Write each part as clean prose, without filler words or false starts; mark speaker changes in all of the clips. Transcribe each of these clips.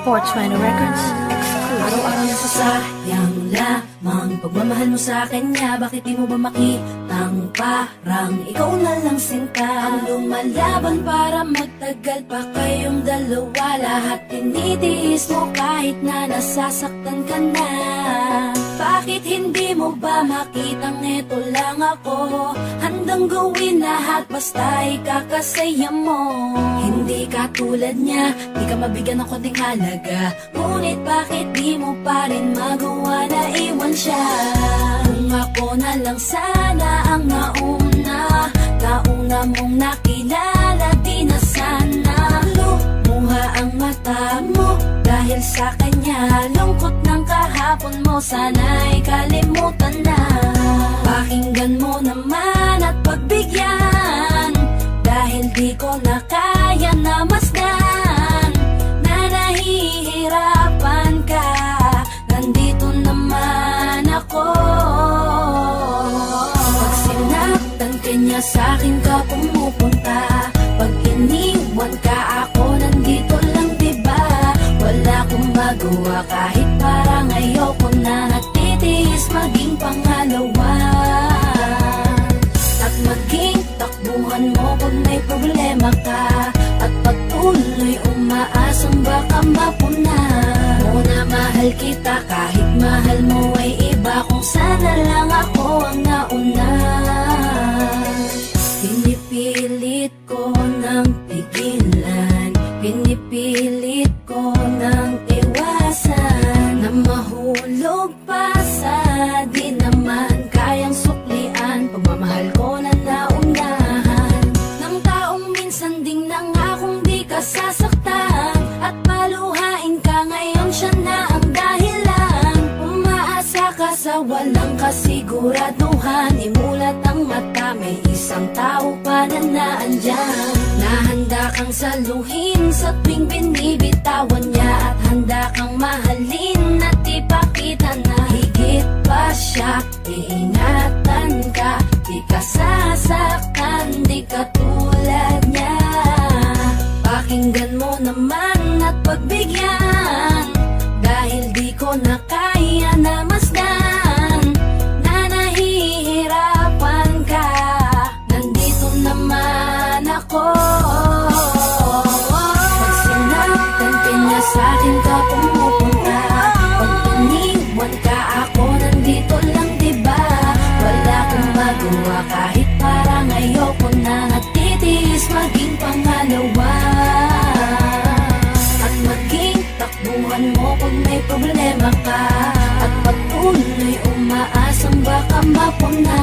Speaker 1: 420 Records exclusive.
Speaker 2: Araw-araw nasasayang lamang pagmamahal mo sa kanya. Bakit di mo ba makitang parang ikaw na lang sinta ang lumalaban para magtagal pa kayong dalawa? Lahat tinitiis mo kahit na nasasaktan ka na. Bakit hindi mo ba makitang eto lang ako? Handang gawin lahat basta ikakasaya mo. Hindi ka tulad niya, di ka mabigyan ng konting halaga. Ngunit bakit di mo pa rin magawa na iwan siya? Kung ako na lang sana ang nauna mong nakilala, di na sana lumuha ang mata mo dahil sa kanya. Lungkot ng kahapon mo, sana'y kalimutan na. Pakinggan mo naman at pagbigyan, dahil di ko na kaya na masdan na nahihirapan ka. Nandito naman ako. Pag sinaktan ka niya, sa'kin ka pumupunta. Pag iniwan ka, ako nandito lang, diba? Wala akong magawa kahit parang ayoko na. Natitiis maging pangalawa at maging takbuhan mo pag may problema ka, at patuloy umaasang baka mapuna. Muna mahal kita kahit mahal mo ay iba. Kung sana lang ako ang nauna. Pinipilit ko ng pigilan, pinipilit ko ng iwasan, na mahulog pa sa di naman kayang suklian. Pagmamahal ko na naunahan ng taong minsan ding nangakong di ka sasaktan, at paluhain ka ngayon, siya na ang dahilan. Umaasa ka sa walang kasiguraduhan, imulat ang mata, may isang tao pa na naandyan. Nahanda kang saluhin sa tuwing binibitawan niya, at handa kang mahalin at ipakita na higit pa siya. Iingatan ka, di ka sasaktan, di ka tulad niya. Pakinggan mo naman at pagbigyan, dahil di ko na kaya na masdan na nahihirapan ka. Nandito naman ako. Pag sinaktan ka niya, sa'kin ka pumupunta. Pag iniwan ka, ako nandito lang, diba? Wala akong magawa kahit parang ayoko na. Natitiis maging pangalawa at maging takbuhan mo pag may problema ka, at patuloy umaasang baka mapuna.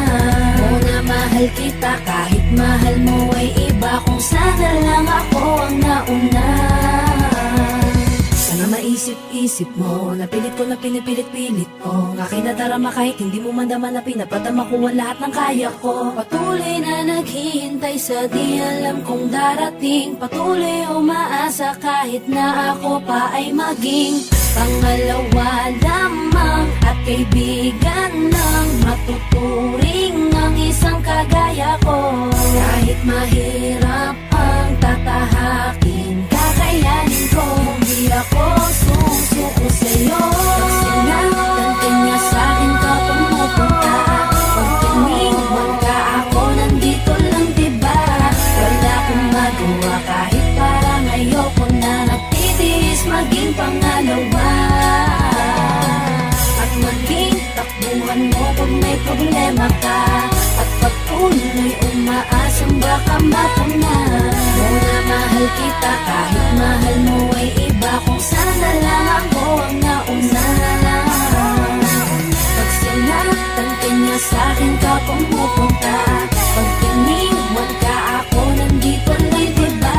Speaker 2: Muna mahal kita kahit mahal mo ay iba. Kung sana lang ako ang nauna. Sana maisip-isip mo, napilit ko na pinipilit-pilit ko. Ang aking nadarama kahit hindi mo mandaman na pinapatama ko ang lahat ng kaya ko. Patuloy na naghihintay sa di alam kung darating. Patuloy umaasa kahit na ako pa ay maging pangalawa lamang, at kaibigan ng matuturing ang isang kagaya ko. Kahit mahirap ang tatahakin, kakayanin ko. Hindi ako susuko sa'yo. Pag sinaktan ka niya, sa'kin ka pumupunta. Pag iniwan ka, ako nandito lang, diba? Wala akong magawa kahit parang ayoko na. Natitiis maging pangalawa at maging takbuhan mo pag may problema ka, at patuloy umaasang baka mapuna. Muna mahal kita kahit mahal mo ay iba. Kung sana lang ako ang nauna. Pag sinaktan ka niya, sa'kin ka pumupunta. Pag iniwan ka, ako nandito lang, diba?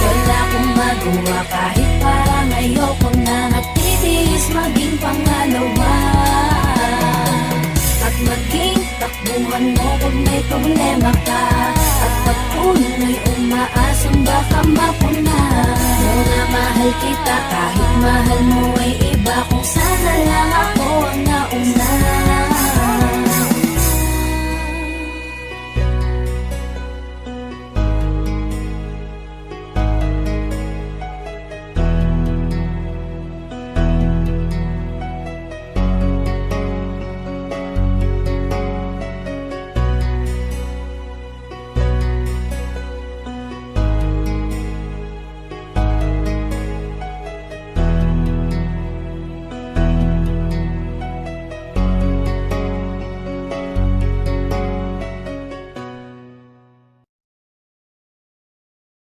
Speaker 2: Wala akong magawa kahit parang ayoko na. Natitiis maging pangalawa at maging takbuhan mo pag may problema ka, at patuloy umaasang baka mapuna. Muna mahal kita